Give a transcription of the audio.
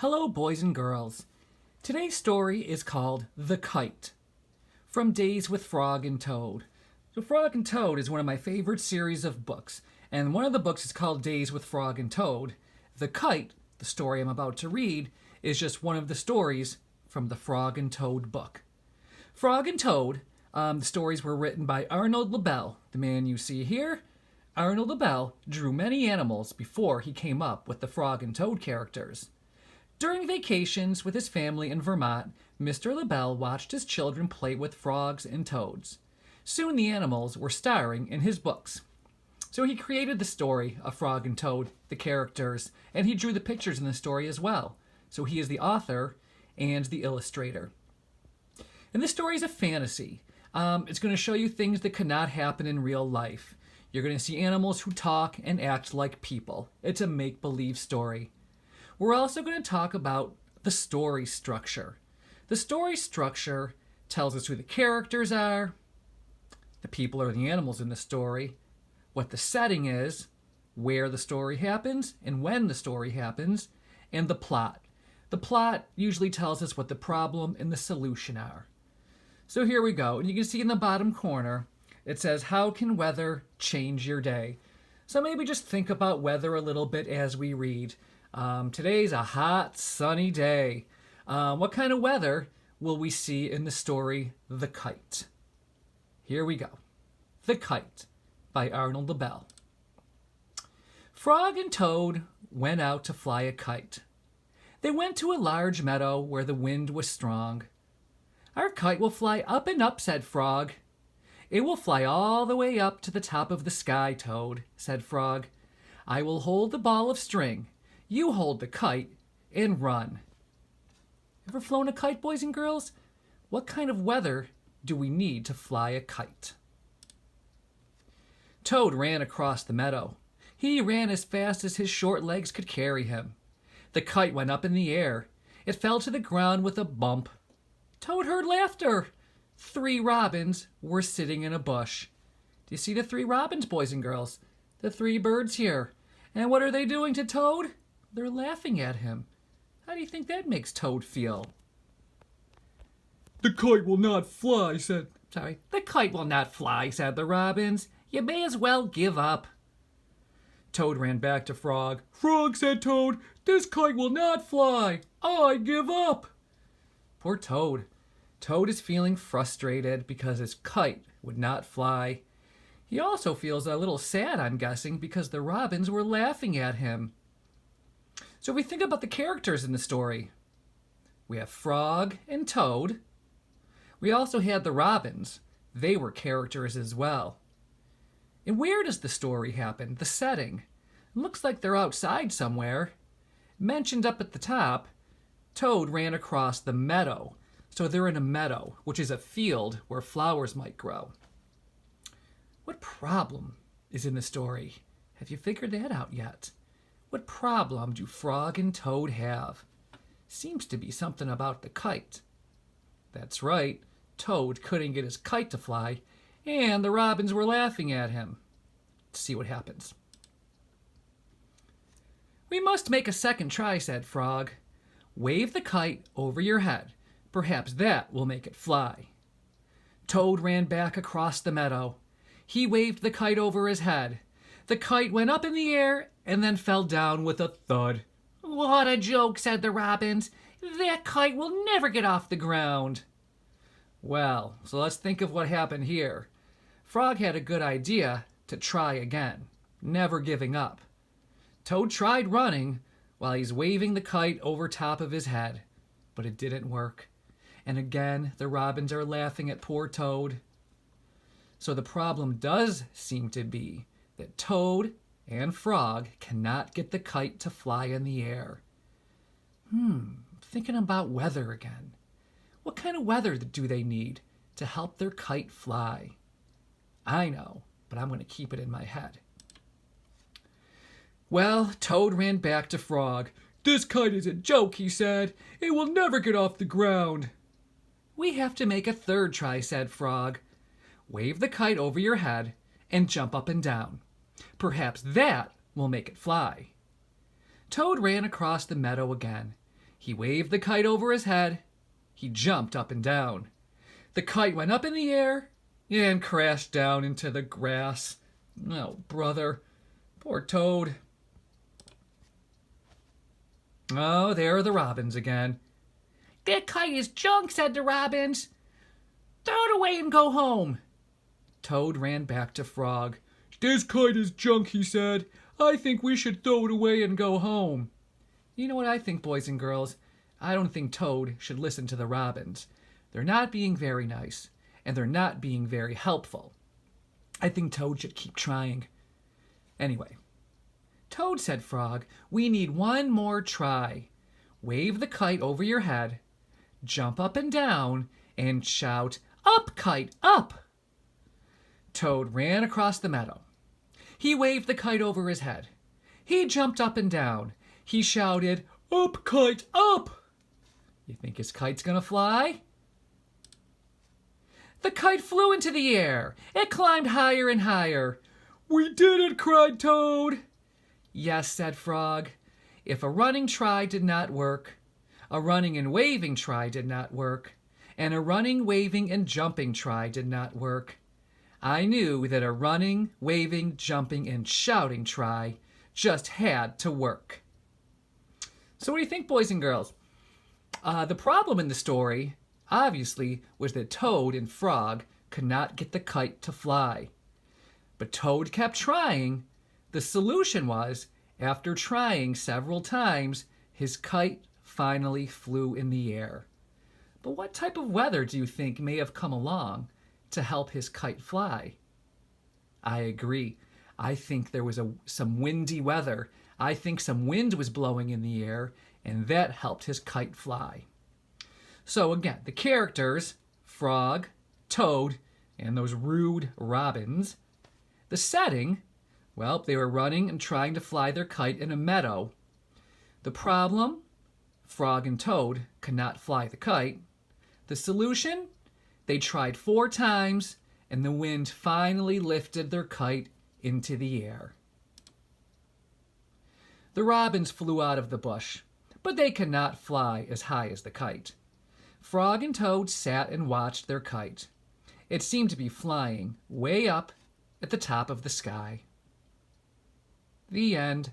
Hello, boys and girls. Today's story is called The Kite, from Days with Frog and Toad. So Frog and Toad is one of my favorite series of books, and one of the books is called Days with Frog and Toad. The Kite, the story I'm about to read, is just one of the stories from the Frog and Toad book. Frog and Toad, the stories were written by Arnold Lebel, the man you see here. Arnold Lebel drew many animals before he came up with the Frog and Toad characters. During vacations with his family in Vermont, Mr. Lebel watched his children play with frogs and toads. Soon the animals were starring in his books. So he created the story of Frog and Toad, the characters, and he drew the pictures in the story as well. So he is the author and the illustrator. And this story is a fantasy. It's going to show you things that could not happen in real life. You're going to see animals who talk and act like people. It's a make-believe story. We're also going to talk about the story structure. The story structure tells us who the characters are, the people or the animals in the story, what the setting is, where the story happens and when the story happens, and the plot. The plot usually tells us what the problem and the solution are. So here we go. And you can see in the bottom corner, it says, how can weather change your day? So maybe just think about weather a little bit as we read. Today's a hot, sunny day. What kind of weather will we see in the story The Kite? Here we go. The Kite by Arnold Lebel. Frog and Toad went out to fly a kite. They went to a large meadow where the wind was strong. Our kite will fly up and up, said Frog. It will fly all the way up to the top of the sky, Toad, said Frog. I will hold the ball of string. You hold the kite and run. Ever flown a kite, boys and girls? What kind of weather do we need to fly a kite? Toad ran across the meadow. He ran as fast as his short legs could carry him. The kite went up in the air. It fell to the ground with a bump. Toad heard laughter. 3 robins were sitting in a bush. Do you see the 3 robins, boys and girls? The 3 birds here. And what are they doing to Toad? They're laughing at him. How do you think that makes Toad feel? The kite will not fly, said... The kite will not fly, said the robins. You may as well give up. Toad ran back to Frog. Frog, said Toad, this kite will not fly. I give up. Poor Toad. Toad is feeling frustrated because his kite would not fly. He also feels a little sad, I'm guessing, because the robins were laughing at him. So if we think about the characters in the story, we have Frog and Toad. We also had the robins. They were characters as well. And where does the story happen? The setting. It looks like they're outside somewhere. Mentioned up at the top, Toad ran across the meadow. So they're in a meadow, which is a field where flowers might grow. What problem is in the story? Have you figured that out yet? What problem do Frog and Toad have? Seems to be something about the kite. That's right, Toad couldn't get his kite to fly, and the robins were laughing at him. Let's see what happens. We must make a second try, said Frog. Wave the kite over your head. Perhaps that will make it fly. Toad ran back across the meadow. He waved the kite over his head. The kite went up in the air and then fell down with a thud. What a joke, said the robins. That kite will never get off the ground. Well, so let's think of what happened here. Frog had a good idea to try again, never giving up. Toad tried running while he's waving the kite over top of his head, but it didn't work. And again, the robins are laughing at poor Toad. So the problem does seem to be that Toad and Frog cannot get the kite to fly in the air. Thinking about weather again. What kind of weather do they need to help their kite fly? I know, but I'm going to keep it in my head. Well, Toad ran back to Frog. This kite is a joke, he said. It will never get off the ground. We have to make a third try, said Frog. Wave the kite over your head and jump up and down. Perhaps that will make it fly. Toad ran across the meadow again. He waved the kite over his head. He jumped up and down. The kite went up in the air and crashed down into the grass. Oh, brother. Poor Toad. Oh, there are the robins again. "That kite is junk," said the robins. "Throw it away and go home." Toad ran back to Frog. "This kite is junk," he said. "I think we should throw it away and go home." You know what I think, boys and girls? I don't think Toad should listen to the robins. They're not being very nice, and they're not being very helpful. I think Toad should keep trying. Anyway, "Toad," said Frog, "we need one more try. Wave the kite over your head, jump up and down, and shout, 'Up, kite, up!'" Toad ran across the meadow. He waved the kite over his head. He jumped up and down. He shouted, "Up, kite, up!" You think his kite's gonna fly? The kite flew into the air. It climbed higher and higher. "We did it!" cried Toad. "Yes," said Frog. "If a running try did not work, a running and waving try did not work, and a running, waving, and jumping try did not work, I knew that a running, waving, jumping, and shouting try just had to work." So what do you think, boys and girls? The problem in the story, obviously, was that Toad and Frog could not get the kite to fly. But Toad kept trying. The solution was, after trying several times, his kite finally flew in the air. But what type of weather do you think may have come along to help his kite fly? I agree. I think there was some windy weather. I think some wind was blowing in the air, and that helped his kite fly. So again, the characters, Frog, Toad, and those rude robins. The setting, well, they were running and trying to fly their kite in a meadow. The problem, Frog and Toad could not fly the kite. The solution, they tried 4 times, and the wind finally lifted their kite into the air. The robins flew out of the bush, but they could not fly as high as the kite. Frog and Toad sat and watched their kite. It seemed to be flying way up at the top of the sky. The end.